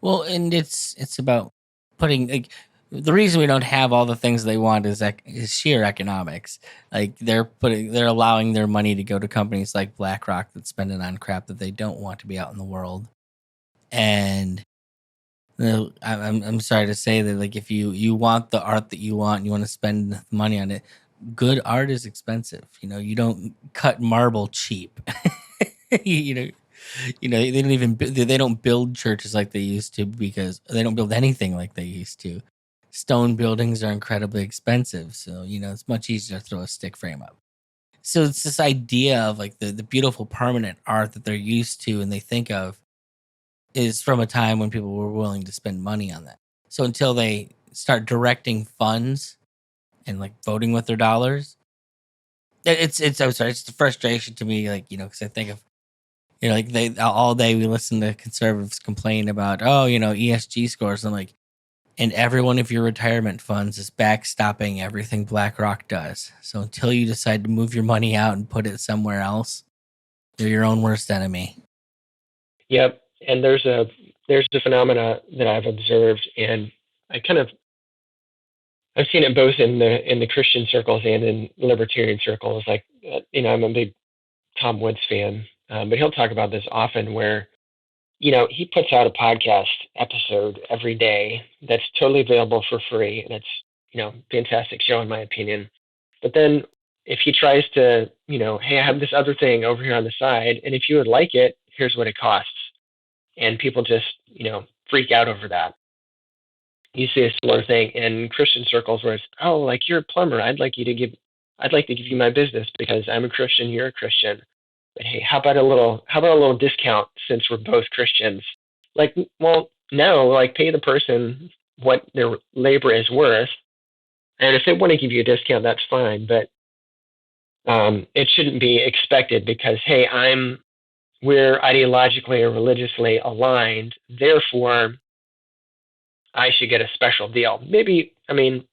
Well, and it's about putting like the reason we don't have all the things they want is sheer economics. Like they're allowing their money to go to companies like BlackRock that spend it on crap that they don't want to be out in the world. And I'm sorry to say that, like, if you want the art that you want and you want to spend money on it, good art is expensive. You don't cut marble cheap. you know, they don't they don't build churches like they used to, because they don't build anything like they used to. Stone buildings are incredibly expensive, so it's much easier to throw a stick frame up. So it's this idea of like the beautiful permanent art that they're used to and they think of is from a time when people were willing to spend money on that. So until they start directing funds and like voting with their dollars, it's I'm sorry, it's the frustration to me, like, because I think of, like, they all day we listen to conservatives complain about, oh, ESG scores. I'm like, and every one of your retirement funds is backstopping everything BlackRock does. So until you decide to move your money out and put it somewhere else, they're your own worst enemy. Yep. And there's a phenomena that I've observed, and I've seen it both in the Christian circles and in libertarian circles. Like, I'm a big Tom Woods fan, but he'll talk about this often, where he puts out a podcast episode every day that's totally available for free, and it's fantastic show in my opinion. But then if he tries to, hey, I have this other thing over here on the side, and if you would like it, here's what it costs, and people just freak out over that. You see a similar thing in Christian circles where it's, oh, like, you're a plumber, I'd like to give you my business because I'm a Christian, you're a Christian. But hey, how about a little discount since we're both Christians? Like, well, no, like, pay the person what their labor is worth, and if they want to give you a discount, that's fine. But it shouldn't be expected because, hey, we're ideologically or religiously aligned, therefore I should get a special deal. Maybe, I mean,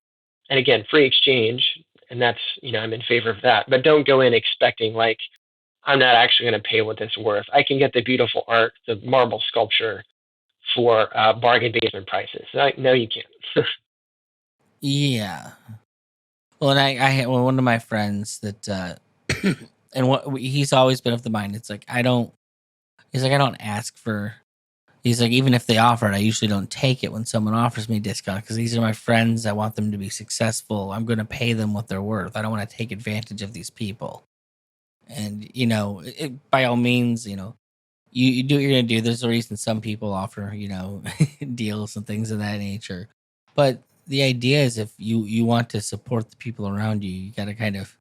and again, free exchange, and that's, I'm in favor of that. But don't go in expecting, like, I'm not actually going to pay what it's worth. I can get the beautiful art, the marble sculpture, for bargain basement prices. No, you can't. Yeah. Well, and I had one of my friends that, and what he's always been of the mind. It's like He's like, I don't ask for. He's like, even if they offer it, I usually don't take it when someone offers me a discount, because these are my friends. I want them to be successful. I'm going to pay them what they're worth. I don't want to take advantage of these people. And by all means, you do what you're going to do. There's a reason some people offer, deals and things of that nature. But the idea is, if you want to support the people around you, you got to kind of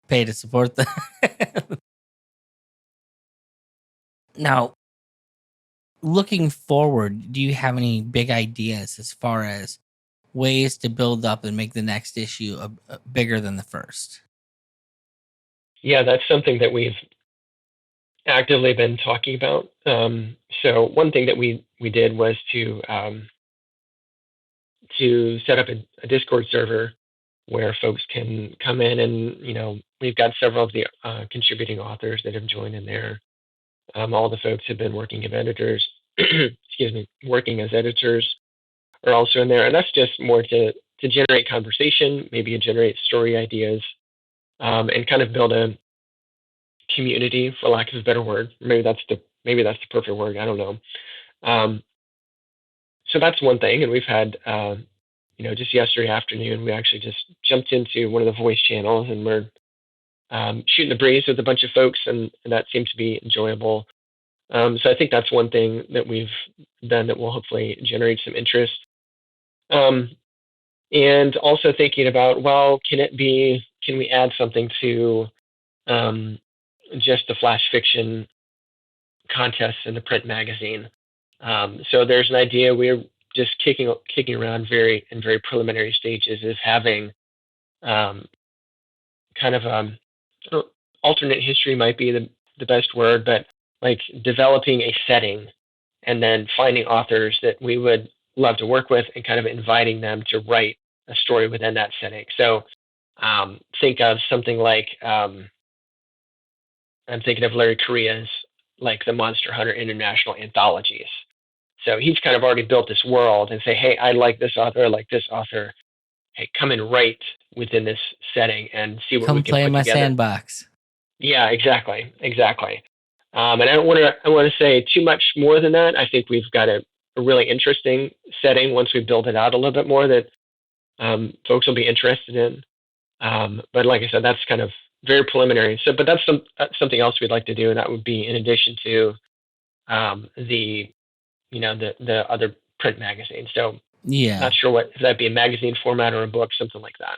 pay to support them. Now, looking forward, do you have any big ideas as far as ways to build up and make the next issue bigger than the first? Yeah, that's something that we've actively been talking about. So one thing that we did was to set up a Discord server where folks can come in, and we've got several of the contributing authors that have joined in there. All the folks have been working as editors. Excuse me, working as editors are also in there, and that's just more to generate conversation, maybe generate story ideas, and kind of build a community, for lack of a better word. Maybe that's the perfect word. I don't know. Um, so that's one thing, and we've had just yesterday afternoon we actually just jumped into one of the voice channels, and we're shooting the breeze with a bunch of folks, and that seems to be enjoyable. So I think that's one thing that we've done that will hopefully generate some interest. And also thinking about, well, can we add something to um, just the flash fiction contests in the print magazine? So there's an idea we're just kicking around in very preliminary stages, is having um, kind of alternate history might be the best word, but like developing a setting and then finding authors that we would love to work with and kind of inviting them to write a story within that setting. So think of something like I'm thinking of Larry Correa's, like, the Monster Hunter International anthologies. So he's kind of already built this world and say, hey, I like this author, I like this author. Hey, come and write within this setting and see what we Come can play in put my together. sandbox. Yeah, exactly. And I don't want to say too much more than that. I think we've got a really interesting setting once we build it out a little bit more that folks will be interested in. But like I said, that's kind of very preliminary. So, but that's something else we'd like to do, and that would be in addition to the the other print magazine. So, Yeah. not sure what if that'd be a magazine format or a book, something like that.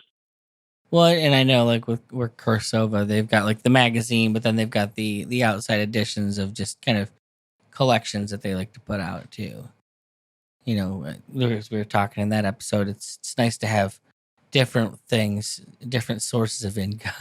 Well, and I know like with Cursova, they've got like the magazine, but then they've got the outside editions of just kind of collections that they like to put out too. As we were talking in that episode, it's nice to have different things, different sources of income.